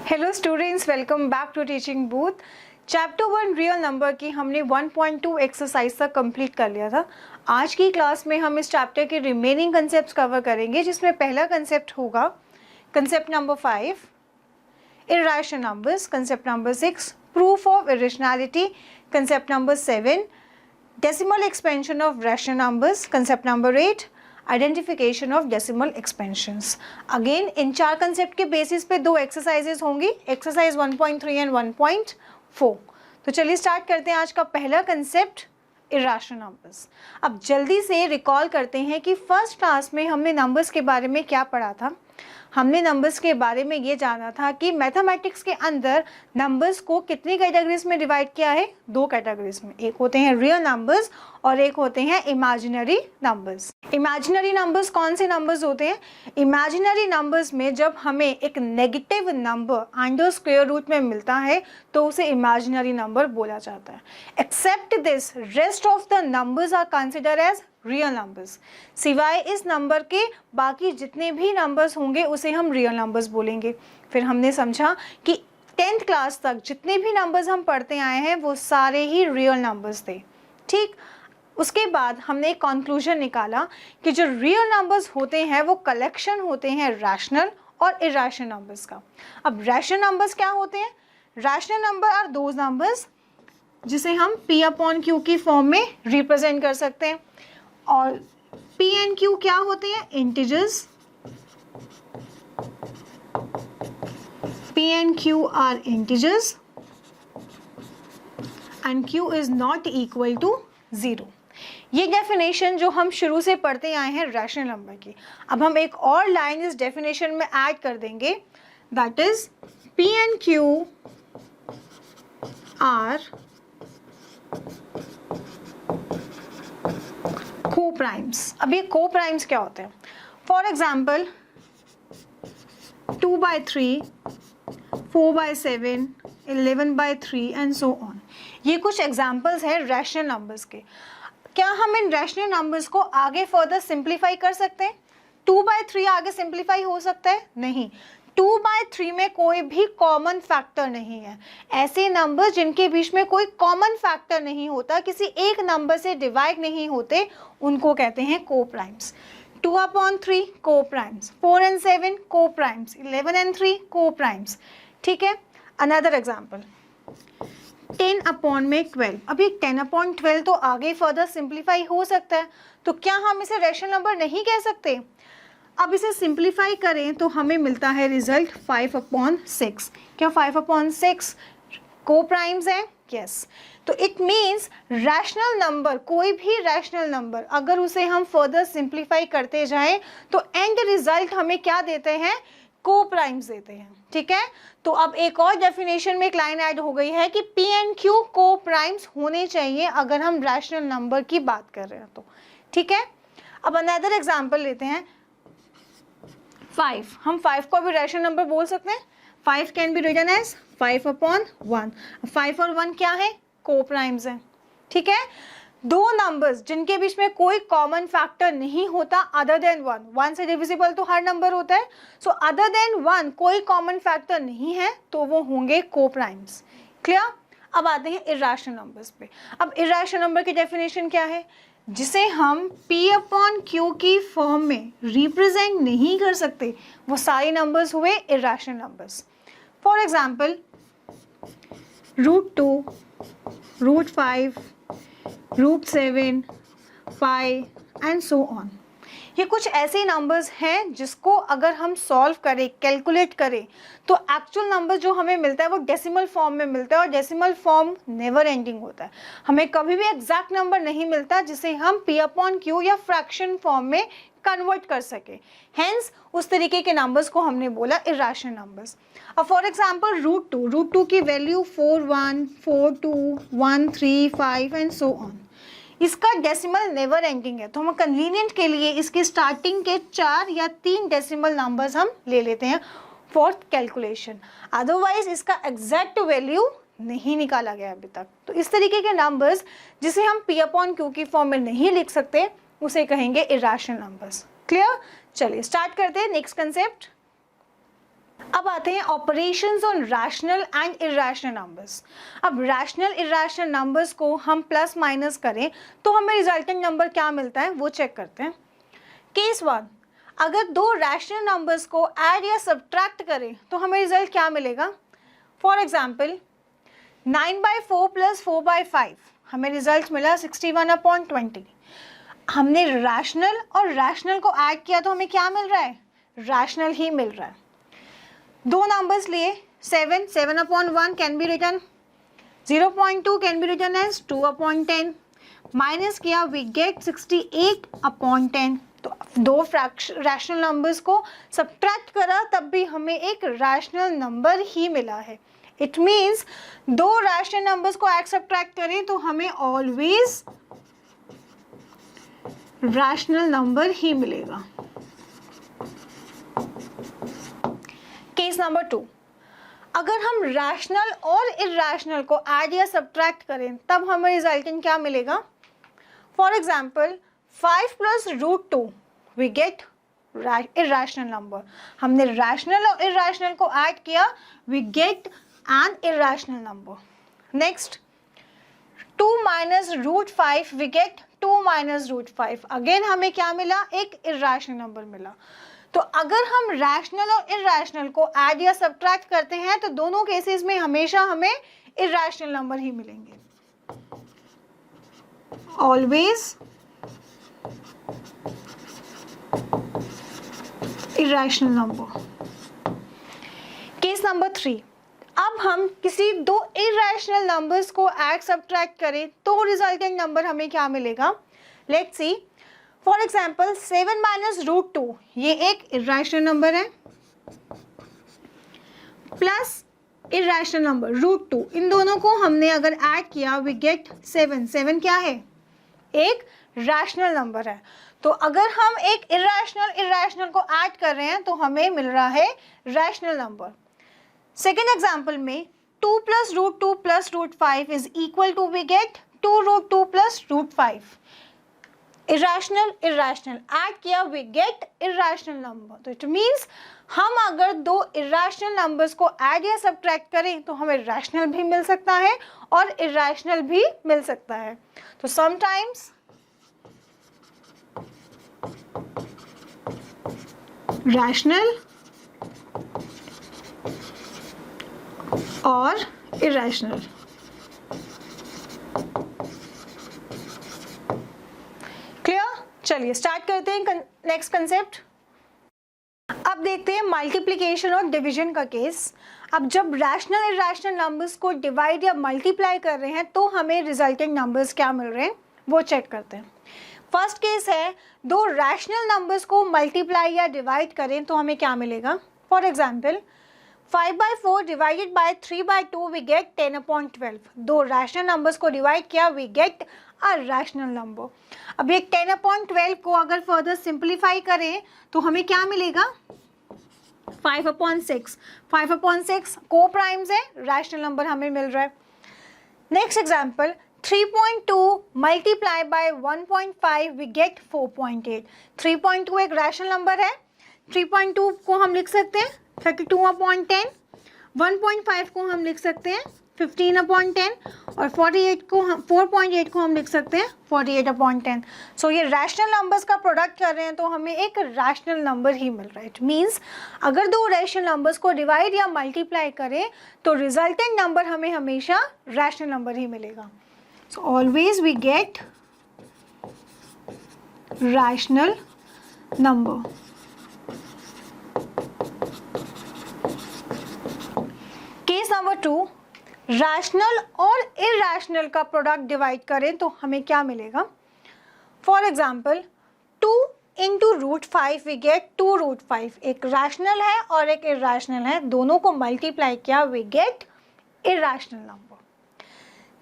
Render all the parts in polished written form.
Hello students, welcome back to teaching booth. Chapter 1 real number की हमने 1.2 exercise तक complete कर लिया था। आज की क्लास में हम इस चैप्टर के रिमेनिंग कंसेप्ट कवर करेंगे, जिसमें पहला कंसेप्ट होगा concept number 5 irrational numbers, concept number 6 proof of irrationality, concept number 7 decimal expansion of rational numbers, concept number 8 identification of decimal expansions. Again in चार कंसेप्ट के बेसिस पे दो exercises होंगी, exercise 1.3 and 1.4। तो चलिए स्टार्ट करते हैं आज का पहला कंसेप्ट इर्रेशनल नंबर्स। अब जल्दी से रिकॉल करते हैं कि फर्स्ट क्लास में हमने नंबर्स के बारे में क्या पढ़ा था। हमने नंबर्स के बारे में ये जाना था कि मैथमेटिक्स के अंदर नंबर्स को कितनी कैटेगरीज में डिवाइड किया है, दो कैटेगरीज में। एक होते हैं रियल नंबर्स और एक होते हैं इमेजिनरी नंबर्स। इमेजिनरी नंबर्स कौन से नंबर्स होते हैं? इमेजिनरी नंबर्स में जब हमें एक negative number under square root में मिलता है तो उसे इमेजिनरी नंबर बोला जाता है। Except this rest of the numbers are consider as real numbers. सिवाय इस नंबर के बाकी जितने भी नंबर्स होंगे उसे हम रियल नंबर्स बोलेंगे। फिर हमने समझा कि 10th क्लास तक जितने भी नंबर्स हम पढ़ते आए हैं वो सारे ही रियल नंबर्स थे, ठीक। उसके बाद हमने एक कंक्लूजन निकाला कि जो रियल नंबर्स होते हैं वो कलेक्शन होते हैं रैशनल और इर्रेशनल नंबर्स का। अब रैशनल नंबर्स क्या होते हैं? Rational number are those numbers जिसे हम P अपॉन Q की फॉर्म में रिप्रेजेंट कर सकते हैं। और P एंड Q क्या होते हैं? Integers. P and Q are integers and Q is not equal to 0। ये डेफिनेशन जो हम शुरू से पढ़ते आए हैं रैशनल नंबर की, अब हम एक और लाइन इस डेफिनेशन में ऐड कर देंगे, that is P and Q are coprimes. अब ये को-प्राइम्स क्या होते हैं? For example 2/3, 4/7, 11/3 and so on. ये कुछ एग्जाम्पल्स हैं रैशनल नंबर्स के। क्या हम इन रैशनल नंबर्स को आगे फर्दर सिंप्लीफाई कर सकते हैं? 2/3 आगे सिंप्लीफाई हो सकता है? नहीं। 2/3 में कोई भी कॉमन फैक्टर नहीं है। ऐसे नंबर जिनके बीच में कोई कॉमन फैक्टर नहीं होता, किसी एक नंबर से डिवाइड नहीं होते, उनको कहते हैं को-प्राइम्स। 2/3 को-प्राइम्स, 4 and 7 को-प्राइम्स, 11 and 3 को-प्राइम्स, ठीक है। Another example 10/12। अब ये 10/12 तो आगे फर्दर सिंप्लीफाई हो सकता है, तो क्या हम इसे रैशनल नंबर नहीं कह सकते? अब इसे सिंप्लीफाई करें तो हमें मिलता है रिजल्ट 5/6। क्या 5/6 को-प्राइम्स है? यस। तो इट मीन्स रैशनल नंबर, कोई भी रैशनल नंबर अगर उसे हम फर्दर सिंप्लीफाई करते जाएं तो एंड रिजल्ट हमें क्या देते हैं? को-प्राइम्स देते हैं, ठीक है। तो अब एक और डेफिनेशन में एक लाइन ऐड हो गई है कि P एंड Q को-प्राइम्स होने चाहिए अगर हम रैशनल नंबर की बात कर रहे हैं तो, ठीक है। अब अनदर एग्जाम्पल लेते हैं 5। हम 5 को भी रैशनल नंबर बोल सकते हैं। 5 कैन बी रिटन एज 5/1। 5 और 1 क्या है? को-प्राइम्स है, ठीक है। दो नंबर्स जिनके बीच में कोई कॉमन फैक्टर नहीं होता अदर देन 1, 1 से डिविजिबल तो हर नंबर होता है, सो अदर देन 1 कोई कॉमन फैक्टर नहीं है तो वो होंगे को-प्राइम्स। क्लियर? अब आते हैं इर्रेशनल नंबर्स पे। अब इर्रेशनल नंबर की डेफिनेशन क्या है? जिसे हम P/Q की फॉर्म में रिप्रेजेंट नहीं कर सकते, वो सारे नंबर्स हुए irrational numbers. For example √2, √5, √7, 5 and so on. ये कुछ ऐसे नंबर्स हैं जिसको अगर हम सॉल्व करें, कैलकुलेट करें, तो एक्चुअल नंबर जो हमें मिलता है वो डेसिमल फॉर्म में मिलता है, और डेसिमल फॉर्म नेवर एंडिंग होता है। हमें कभी भी एग्जैक्ट नंबर नहीं मिलता जिसे हम P/Q या फ्रैक्शन फॉर्म में कन्वर्ट कर सके। हेंस उस तरीके के नंबर्स को हमने बोला इर्रेशनल नंबर्स। अब फॉर एग्जाम्पल √2 की वैल्यू 4/1, 4/2, 1/3, 5 एंड सो ऑन। इसका डेसिमल नेवर एंडिंग है, तो हम कन्वीनियंट के लिए इसके स्टार्टिंग के 4 या 3 डेसिमल नंबर्स हम ले लेते हैं फॉर कैलकुलेशन। अदरवाइज इसका एग्जैक्ट वैल्यू नहीं निकाला गया अभी तक। तो इस तरीके के नंबर्स जिसे हम P/Q की फॉर्म में नहीं लिख सकते उसे कहेंगे इर्रेशनल नंबर्स। क्लियर? चलिए स्टार्ट करते हैं नेक्स्ट कंसेप्ट। अब आते हैं operations on rational and irrational numbers. अब रैशनल इरेशनल नंबर्स को हम प्लस माइनस करें तो हमें रिजल्टेंट नंबर क्या मिलता है वो चेक करते हैं। केस 1, अगर दो रैशनल नंबर्स को ऐड या सब्ट्रैक्ट करें तो हमें रिजल्ट क्या मिलेगा। फॉर एग्जाम्पल 9/4 प्लस 4/5 हमें रिजल्ट मिला 61/20। हमने रैशनल और रैशनल को ऐड किया तो हमें क्या मिल रहा है, रैशनल ही मिल रहा है। दो नंबर्स लिए 7/1 can be written, 0.2 can be written as 2/10, minus किया वी गेट 68/10। तो दो रैशनल नंबर्स को सब्ट्रैक्ट करा तब भी हमें एक रैशनल नंबर ही मिला है। इट मीन्स दो रैशनल नंबर्स को ऐड सब्ट्रैक्ट करें तो हमें ऑलवेज रैशनल नंबर ही मिलेगा। केस नंबर 2, अगर हम रैशनल और इरेशनल को ऐड या सब्ट्रैक्ट करें तब हमें रिजल्टेंट क्या मिलेगा। For example 5 plus √2 we get irrational number. हमने रैशनल और इरेशनल को ऐड किया, we get an irrational number. Next 2 minus √5 we get 2 minus √5। Again हमें क्या मिला, एक इरेशनल नंबर मिला। तो अगर हम रैशनल और इरेशनल को ऐड या सब्ट्रैक्ट करते हैं तो दोनों केसेस में हमेशा हमें इरेशनल नंबर ही मिलेंगे, always irrational number. Case number 3, अब हम किसी दो इरेशनल नंबर्स को ऐड सब्ट्रैक्ट करें तो रिजल्टेंट नंबर हमें क्या मिलेगा। Let's see, for example 7 minus √2 ये एक इरेशनल नंबर है, प्लस इरेशनल नंबर √2, इन दोनों को हमने अगर ऐड किया वी गेट 7। 7 क्या है, एक रैशनल नंबर है। तो अगर हम एक इरेशनल को ऐड कर रहे हैं तो हमें मिल रहा है रैशनल नंबर। सेकेंड एग्जाम्पल में 2 plus √2 plus √5 is equal to we get 2√2 plus √5। Irrational add किया वी गेट इरेशनल नंबर। तो इट मीन्स हम अगर दो इरेशनल नंबर्स को ऐड या सब्ट्रैक्ट करें तो हमें रैशनल भी मिल सकता है और इरेशनल भी मिल सकता है। तो समटाइम्स रैशनल और इरेशनल। चलिए स्टार्ट करते हैं नेक्स्ट कंसेप्ट। अब देखते हैं मल्टीप्लिकेशन और डिवीजन का केस। अब जब रैशनल इरेशनल नंबर्स को डिवाइड या मल्टीप्लाई कर रहे हैं तो हमें रिजल्टिंग नंबर्स क्या मिल रहे हैं वो चेक करते हैं। फर्स्ट केस है, दो रैशनल नंबर्स को मल्टीप्लाई या डिवाइड करें तो हमें क्या मिलेगा। For example 5/4 divided by 3/2 we get 10/12। दो रैशनल नंबर्स को डिवाइड किया we get a rational number. अब ये 10/12 को अगर फर्दर सिंप्लीफाई करें तो हमें क्या मिलेगा, 5/6। 5/6 को प्राइम्स है, रैशनल नंबर हमें मिल रहा है। Next example 3.2 multiply by 1.5 we get 4.8। 3.2 एक रैशनल नंबर है, 3.2 को हम लिख सकते हैं 32/10, 1.5 को हम लिख सकते हैं 15/10 और 4.8 को हम लिख सकते हैं 48/10। सो ये रैशनल नंबर्स का प्रोडक्ट कर रहे हैं तो हमें एक रैशनल नंबर ही मिल रहा है। इट मीन्स अगर दो रैशनल नंबर्स को डिवाइड या मल्टीप्लाई करें तो रिजल्टेंट नंबर हमें हमेशा रैशनल नंबर ही मिलेगा। So always we get rational number. Case number 2, rational और इरेशनल का प्रोडक्ट डिवाइड करें तो हमें क्या मिलेगा। For example 2 into √5 we get 2√5। एक रैशनल है और एक इरेशनल है, दोनों को मल्टीप्लाई किया we get irrational number.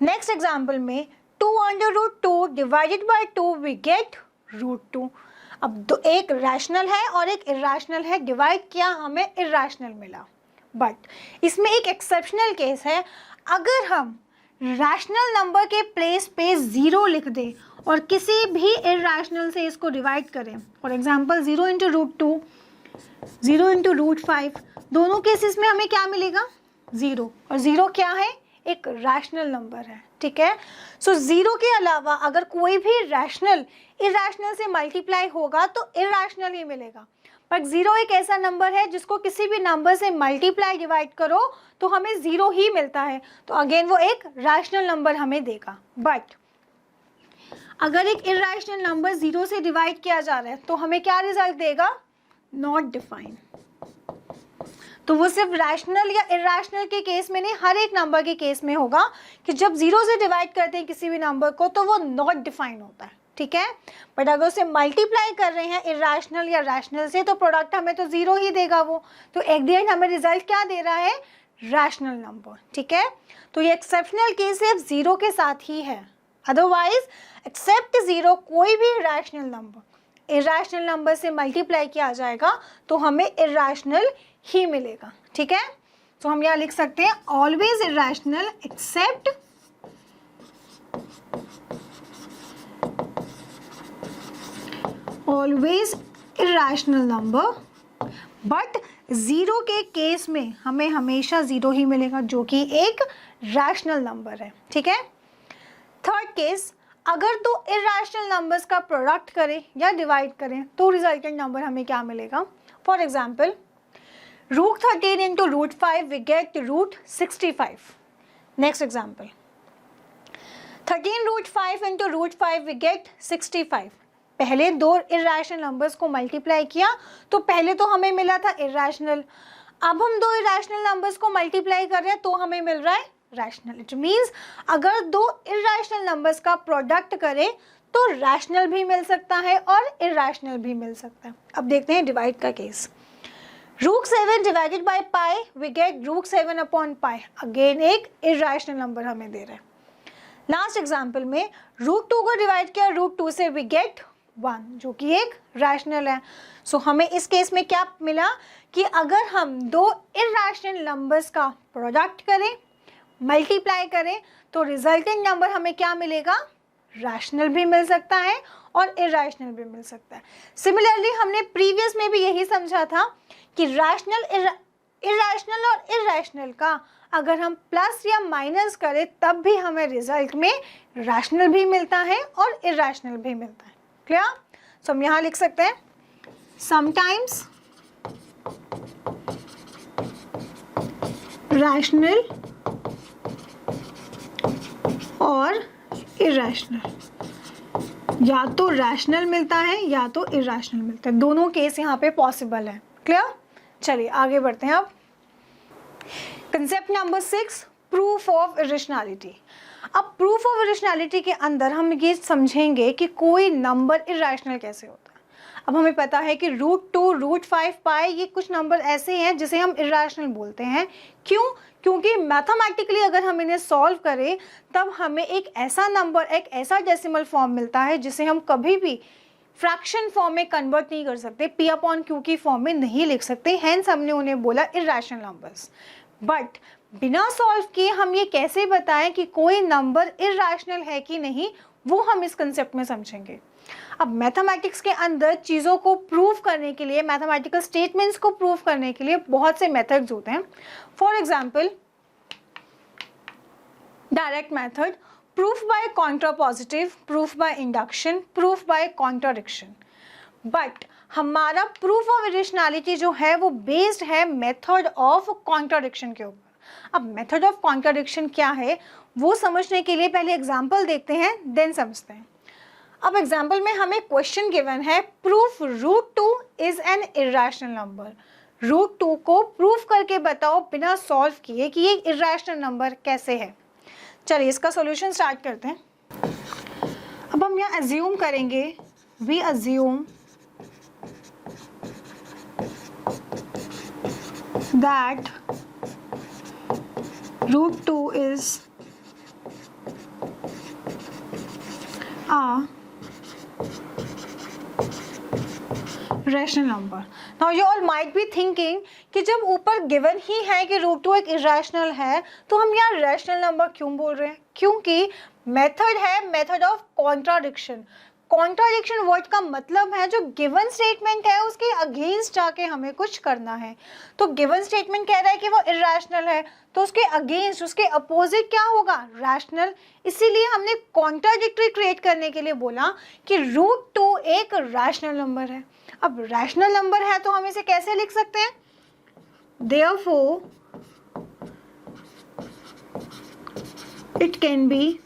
Next example में 2/√2 डिवाइडेड बाय 2 वी गेट √2। अब एक रैशनल है और एक इरेशनल है, डिवाइड किया हमें इरेशनल मिला। बट इसमें एक एक्सेप्शनल केस है, अगर हम रैशनल नंबर के प्लेस पे 0 लिख दें और किसी भी इरेशनल से इसको डिवाइड करें। For example 0 into √2 0 into root 5, दोनों केसेस में हमें क्या मिलेगा? 0, और 0 क्या है? एक रैशनल नंबर है, ठीक है। सो 0 के अलावा अगर कोई भी रैशनल इरैशनल से मल्टीप्लाई होगा तो इरैशनल ही मिलेगा, बट 0 एक ऐसा नंबर है जिसको किसी भी नंबर से मल्टीप्लाई डिवाइड करो तो हमें 0 ही मिलता है, तो अगेन वो एक रैशनल नंबर हमें देगा। बट अगर एक इरैशनल नंबर 0 से डिवाइड किया जा रहा है तो हमें क्या रिजल्ट देगा? Not defined. तो वो सिर्फ रैशनल या इरैशनल के केस में नहीं, हर एक नंबर के केस में होगा कि जब 0 से डिवाइड करते हैं किसी भी नंबर को तो वो नॉट डिफाइन होता है, ठीक है। बट अगर उसे मल्टीप्लाई कर रहे हैं इरैशनल या रैशनल से तो प्रोडक्ट हमें तो 0 ही देगा वो, तो एट द एंड हमें रिजल्ट क्या दे रहा है? रैशनल नंबर, ठीक है। तो ये एक्सेप्शनल केस सिर्फ 0 के साथ ही है, अदरवाइज एक्सेप्ट 0 कोई भी रैशनल नंबर इरैशनल नंबर से मल्टीप्लाई किया जाएगा तो हमें इरैशनल ही मिलेगा, ठीक है। तो हम यहाँ लिख सकते हैं always irrational except always irrational number, but 0 के केस में हमें हमेशा 0 ही मिलेगा जो कि एक रैशनल नंबर है, ठीक है। थर्ड केस, अगर दो इरैशनल नंबर्स का प्रोडक्ट करें या डिवाइड करें तो रिजल्टेंट नंबर हमें क्या मिलेगा? For example root 13 into root 5 we get root 65। Next example 13 root 5 into root 5 we get 65। पहले दो इरैशनल नंबर्स को मल्टीप्लाई किया तो पहले तो हमें मिला था इरैशनल, अब हम दो इरैशनल नंबर्स को मल्टीप्लाई कर रहे हैं तो हमें मिल रहा है रैशनल। इट मीन्स अगर दो इरैशनल नंबर्स का प्रोडक्ट करें तो रैशनल भी मिल सकता है और इरैशनल भी मिल सकता है। अब देखते हैं डिवाइड का case. Root 7 divided by pi we get root 7 upon pi, again एक इरैशनल नंबर हमें दे रहा है। लास्ट एग्जाम्पल में रूट 2 को डिवाइड किया रूट 2 से वी गेट 1 जो कि एक रैशनल है। सो हमें इस केस में क्या मिला कि अगर हम दो इरैशनल नंबर्स का प्रोडक्ट करें मल्टीप्लाई करें तो रिजल्टेंट नंबर हमें क्या मिलेगा? रैशनल भी मिल सकता है और इरैशनल भी मिल सकता है। सिमिलरली हमने प्रीवियस में भी यही समझा था कि रैशनल इरैशनल और इरैशनल का अगर हम प्लस या माइनस करें तब भी हमें रिजल्ट में रैशनल भी मिलता है और इरैशनल भी मिलता है। क्लियर? सो हम यहाँ लिख सकते हैं समटाइम्स रैशनल और इरैशनल, या तो रैशनल मिलता है या तो इरैशनल मिलता है, दोनों केस यहाँ पे पॉसिबल है। क्लियर? चलिए आगे बढ़ते हैं। अब concept number 6, proof of irrationality. अब प्रूफ ऑफ इरेशनैलिटी के अंदर हम ये समझेंगे कि कोई नंबर इरैशनल कैसे होता है। अब हमें पता है कि रूट 2 रूट 5 पाई ये कुछ नंबर ऐसे हैं जिसे हम इरैशनल बोलते हैं। क्यों? क्योंकि मैथमेटिकली अगर हम इन्हें सॉल्व करें तब हमें एक ऐसा नंबर एक ऐसा डेसिमल फॉर्म मिलता है जिसे हम कभी भी फ्रैक्शन फॉर्म में कन्वर्ट नहीं कर सकते, पी अपॉन क्यू की फॉर्म में नहीं लिख सकते, हैंस हमने उन्हें बोला इरैशनल नंबर्स। बट बिना सॉल्व किए हम ये कैसे बताएं कि कोई नंबर इरैशनल है कि नहीं, वो हम इस कंसेप्ट में समझेंगे। अब मैथमेटिक्स के अंदर चीज़ों को प्रूव करने के लिए, मैथमेटिकल स्टेटमेंट्स को प्रूव करने के लिए बहुत से मेथड्स होते हैं। For example direct method, proof by contrapositive, proof by induction, proof by contradiction. But हमारा प्रूफ ऑफ इरेशनैलिटी जो है वो बेस्ड है मेथड ऑफ कॉन्ट्राडिक्शन के ऊपर। अब मेथड ऑफ कॉन्ट्राडिक्शन क्या है वो समझने के लिए पहले एग्जाम्पल देखते हैं, देन समझते हैं। अब एग्जाम्पल में हमें क्वेश्चन गिवन है, proof root 2 is an irrational number. Root 2 को प्रूफ करके बताओ बिना सॉल्व किए कि ये इरैशनल नंबर कैसे है। चलिए इसका सॉल्यूशन स्टार्ट करते हैं। अब हम यहाँ अज्यूम करेंगे, we assume that root 2 is a rational number. Now you all might be thinking कि जब ऊपर गिवन ही है कि रूट 2 एक इरैशनल है तो हम यहाँ रैशनल नंबर क्यों बोल रहे हैं? क्योंकि मेथड है method of contradiction. Contradiction word का मतलब है जो गिवन स्टेटमेंट है उसके अगेंस्ट जाके हमें कुछ करना है। तो गिवन स्टेटमेंट कह रहा है कि वो इरेशनल है, तो उसके अगेंस्ट, उसके अपोजिट क्या होगा? रैशनल। इसीलिए हमने कॉन्ट्राडिक्टरी क्रिएट करने के लिए बोला कि √2 एक रैशनल नंबर है। अब रैशनल नंबर है तो हम इसे कैसे लिख सकते हैं? Therefore, it can be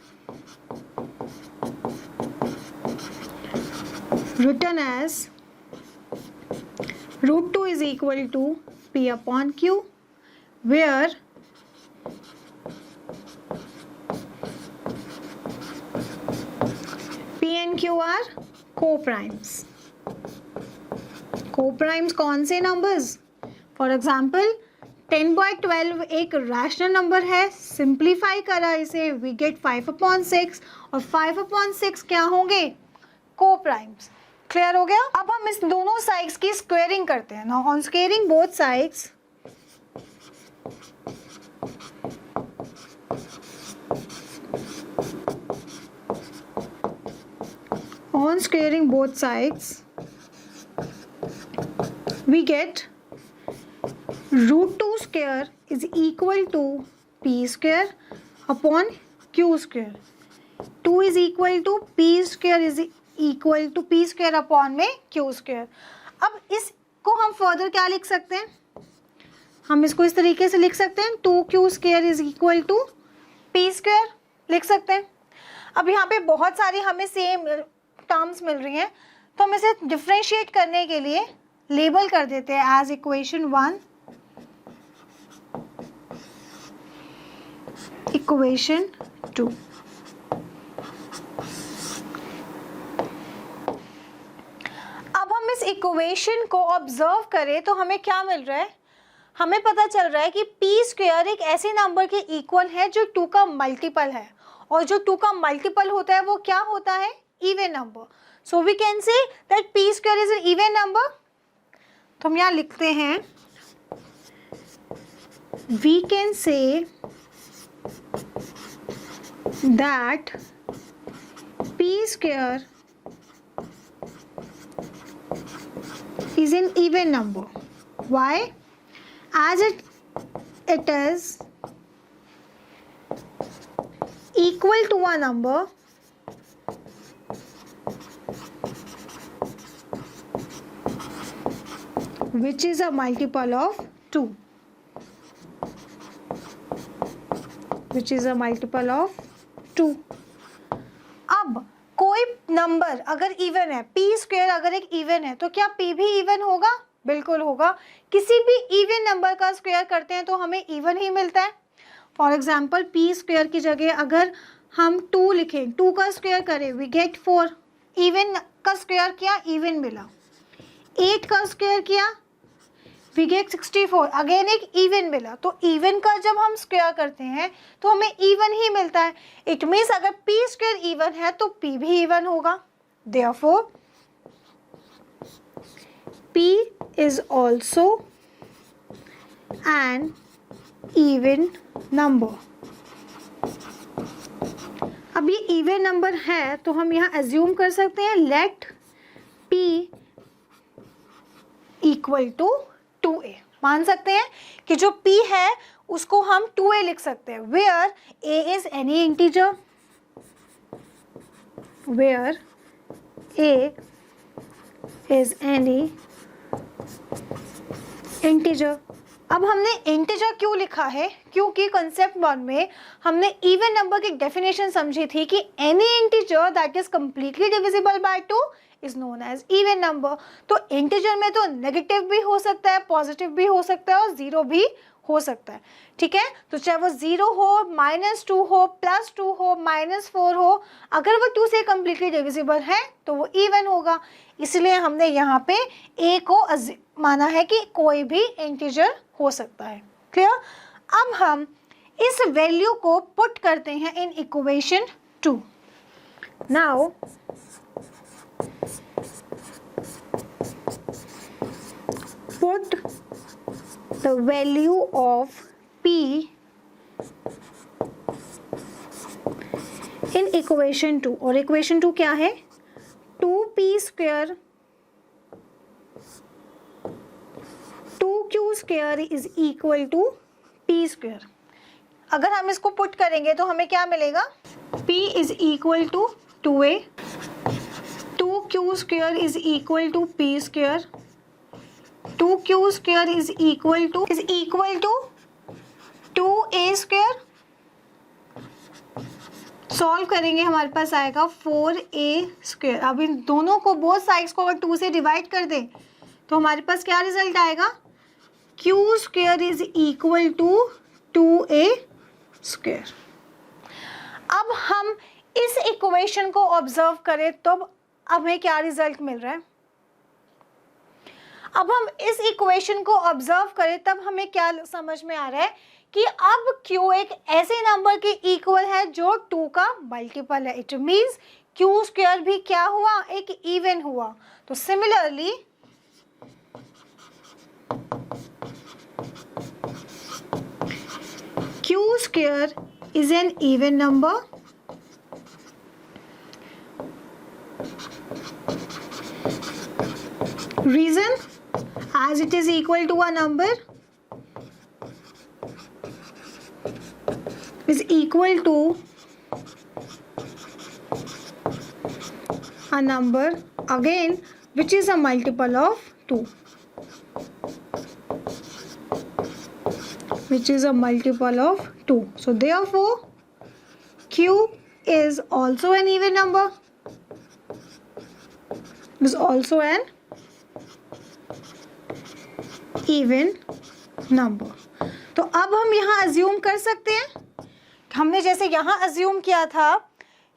written as √2 is equal to P upon Q, where P and Q are co-primes. Co-primes कौन से नंबर्स? फॉर एग्जाम्पल 10/12 एक रैशनल नंबर है, सिंप्लीफाई करा इसे, वी गेट 5/6 और 5/6 क्या होंगे? को प्राइम्स। क्लियर हो गया? अब हम इस दोनों साइड्स की स्क्वेयरिंग करते हैं। Now on squaring both sides, on squaring both sides we get √2 square is equal to P square upon Q square. 2 is equal to P square is equal to P square upon में Q square. अब इसको हम further क्या लिख सकते हैं? हम इसको इस तरीके से लिख सकते हैं 2Q square is equal to P square लिख सकते हैं। अब यहाँ पे बहुत सारी हमें सेम टर्म्स मिल रही हैं, तो हम इसे डिफ्रेंशिएट करने के लिए लेबल कर देते हैं एज इक्वेशन 1, इक्वेशन 2। अब हम इस इक्वेशन को ऑब्जर्व करें तो हमें क्या मिल रहा है? हमें पता चल रहा है कि p स्क्वायर एक ऐसे नंबर के इक्वल है जो 2 का मल्टीपल है, और जो 2 का मल्टीपल होता है वो क्या होता है? Even number. So we can say that p square is an even number. तो हम यहाँ लिखते हैं we can say that p square is an even number. Why? As it is equal to a number which is a multiple of 2, which is a multiple of 2। अब कोई number अगर even है, p square अगर एक even है, तो क्या p भी इवन होगा? बिल्कुल होगा। किसी भी इवन नंबर का स्क्वायर करते हैं तो हमें इवन ही मिलता है। फॉर एग्जांपल p स्क्वायर की जगह अगर हम 2 लिखें, 2 का स्क्वायर करें, वी गेट 4। इवन का स्क्वायर किया, इवन मिला। 8 का स्क्वायर किया, वी गेट 64, अगेन एक इवन मिला। तो इवन का जब हम स्क्वायर करते हैं तो हमें इवन ही मिलता है। इट मीन्स अगर p स्क्वायर इवन है तो p भी इवन होगा। Therefore p is also an even number. अब ये इवन नंबर है तो हम यहाँ एज्यूम कर सकते हैं late p equal to 2a। मान सकते हैं कि जो p है उसको हम 2a लिख सकते हैं, where a is any integer, where a is any integer. अब हमने इंटीजर क्यों लिखा है? क्योंकि कंसेप्ट 1 में हमने इवन नंबर की डेफिनेशन समझी थी कि any integer that is completely divisible by 2 is known as even number. तो इंटीजर में तो नेगेटिव भी हो सकता है, पॉजिटिव भी हो सकता है और जीरो भी हो सकता है। ठीक है, तो चाहे वो 0 हो, -2 हो, +2 हो, -4 हो, अगर वो 2 से कम्प्लीटली डिविजिबल है तो वो इवन होगा। इसलिए हमने यहाँ पे a को माना है कि कोई भी इंटीजर हो सकता है। क्लियर? अब हम इस वैल्यू को पुट करते हैं in equation 2। Now put the value of p in equation 2। और equation 2 क्या है? 2p² 2q² is equal to p²। अगर हम इसको पुट करेंगे तो हमें क्या मिलेगा, p is equal to 2a, 2q² is equal to p², 2q² is equal to 2a²। Solve करेंगे हमारे पास आएगा 4a²। अब इन दोनों को, बोथ साइड्स को अगर 2 से डिवाइड कर दें तो हमारे पास क्या रिजल्ट आएगा, q² is equal to 2a²। अब हम इस इक्वेशन को ऑब्जर्व करें तो अब हमें क्या रिजल्ट मिल रहा है। अब हम इस इक्वेशन को ऑब्जर्व करें तब हमें क्या समझ में आ रहा है कि अब q एक ऐसे नंबर के इक्वल है जो 2 का मल्टीपल है। इट मीन्स q² भी क्या हुआ, एक इवन हुआ। तो similarly q² is an even number reason as it is equal to a number is equal to a number again which is a multiple of 2, which is a multiple of 2. So therefore q is also an even number, is also an even number. तो अब हम यहाँ assume कर सकते हैं, हमने जैसे यहाँ अज्यूम किया था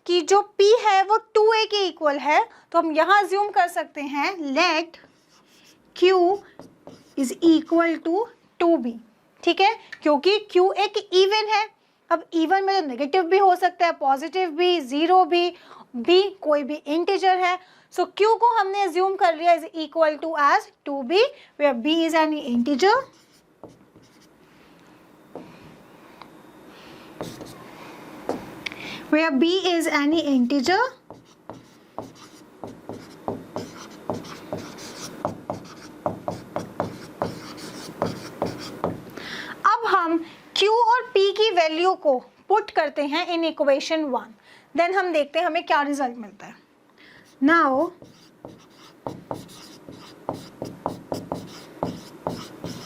कि जो p है वो 2a के इक्वल है, तो हम यहाँ अज्यूम कर सकते हैं let q is equal to 2b। ठीक है, क्योंकि q एक इवन है। अब इवन में तो नेगेटिव भी हो सकता है, पॉजिटिव भी, जीरो भी, b कोई भी इंटीजर है। सो q को हमने अज्यूम कर लिया is equal to as 2b where b is an integer, where b is any integer अब हम q और p की वैल्यू को पुट करते हैं इन इक्वेशन 1, देन हम देखते हैं हमें क्या रिजल्ट मिलता है। Now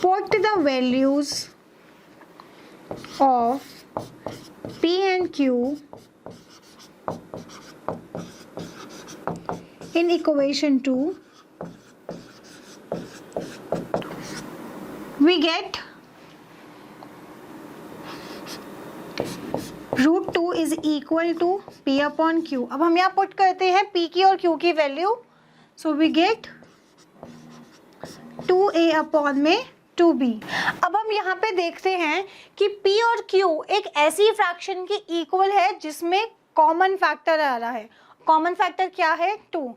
put the values of p and q in equation 2, we get √2 is equal to p upon q। अब हम यहाँ पुट करते हैं p की और q की value, so we get 2a upon में 2b। अब हम यहाँ पे देखते हैं कि p और q एक ऐसी फ्रैक्शन की इक्वल है जिसमें कॉमन फैक्टर आ रहा है। कॉमन फैक्टर क्या है, 2।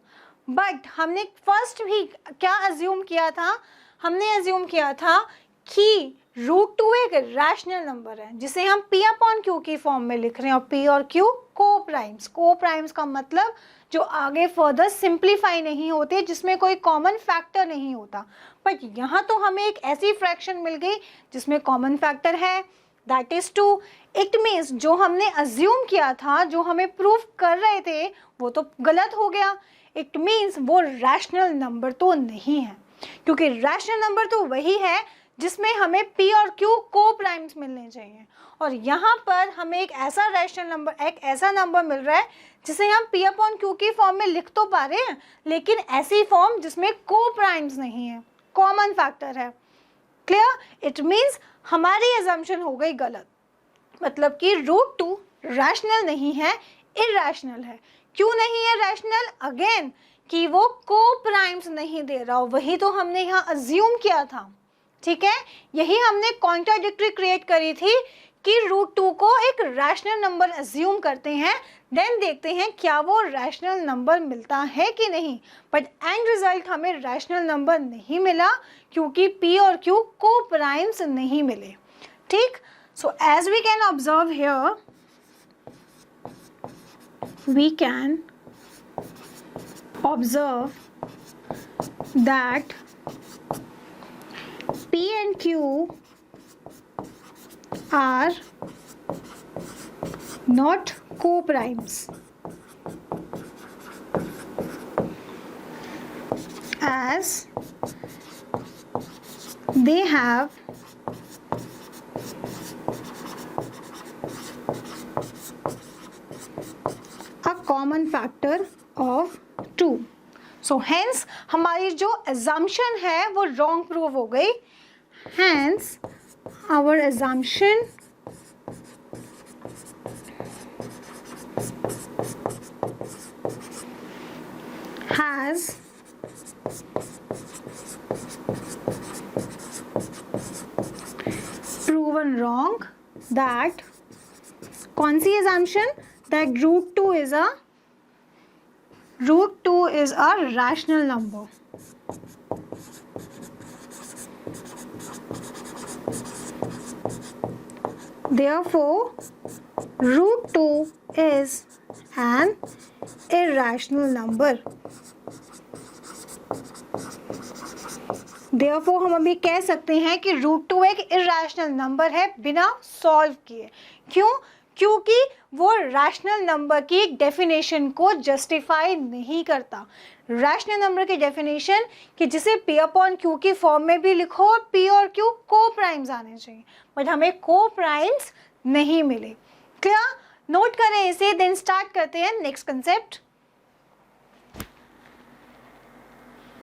बट हमने फर्स्ट भी क्या अज्यूम किया था, हमने अज्यूम किया था कि √2 एक रैशनल नंबर है जिसे हम p अपॉन q की फॉर्म में लिख रहे हैं, और p और q को प्राइम्स। को प्राइम्स का मतलब जो आगे फर्दर सिंप्लीफाई नहीं होते, जिसमें कोई कॉमन फैक्टर नहीं होता। बट यहाँ तो हमें एक ऐसी फ्रैक्शन मिल गई जिसमें कॉमन फैक्टर है, दैट इज 2। इट मीन्स जो हमने अज्यूम किया था, जो हमें प्रूफ कर रहे थे, वो तो गलत हो गया। इट मीन्स वो रैशनल नंबर तो नहीं है, क्योंकि रैशनल नंबर तो वही है जिसमें हमें p और q को प्राइम्स मिलने चाहिए, और यहाँ पर हमें एक ऐसा रैशनल नंबर, एक ऐसा नंबर मिल रहा है जिसे हम p अपॉन q की फॉर्म में लिख तो पा रहे हैं, लेकिन ऐसी फॉर्म जिसमें को प्राइम्स नहीं है, कॉमन फैक्टर है। क्लियर? इट मीन्स हमारी अजम्पशन हो गई गलत, मतलब कि √2 रैशनल नहीं है, इरैशनल है। क्यों नहीं है रैशनल? अगेन कि वो को प्राइम्स नहीं दे रहा हो, वही तो हमने यहाँ अज्यूम किया था। ठीक है, यही हमने कॉन्ट्राडिक्टरी क्रिएट करी थी कि √2 को एक रैशनल नंबर अज्यूम करते हैं, देन देखते हैं क्या वो रैशनल नंबर मिलता है कि नहीं। बट एंड रिजल्ट हमें रैशनल नंबर नहीं मिला, क्योंकि p और q को प्राइम्स नहीं मिले। ठीक, so as we can observe here, we can observe that P and Q are not co-primes as they have a common factor of 2. So hence हमारी जो assumption है वो wrong prove हो गई. Hence our assumption has proven wrong. That कौन सी assumption? That root 2 is a rational number. Therefore, root 2 is an irrational number. Therefore, हम अभी कह सकते हैं कि रूट 2 एक इरेशनल नंबर है बिना सॉल्व किए. क्यों? क्योंकि वो रैशनल नंबर की डेफिनेशन को जस्टिफाई नहीं करता. रैशनल नंबर की डेफिनेशन कि जिसे P अपॉन Q की फॉर्म में भी लिखो और P और Q को प्राइम्स आने चाहिए, बट हमें को प्राइम्स नहीं मिले. क्लियर? नोट करें इसे, देन स्टार्ट करते हैं नेक्स्ट कंसेप्ट.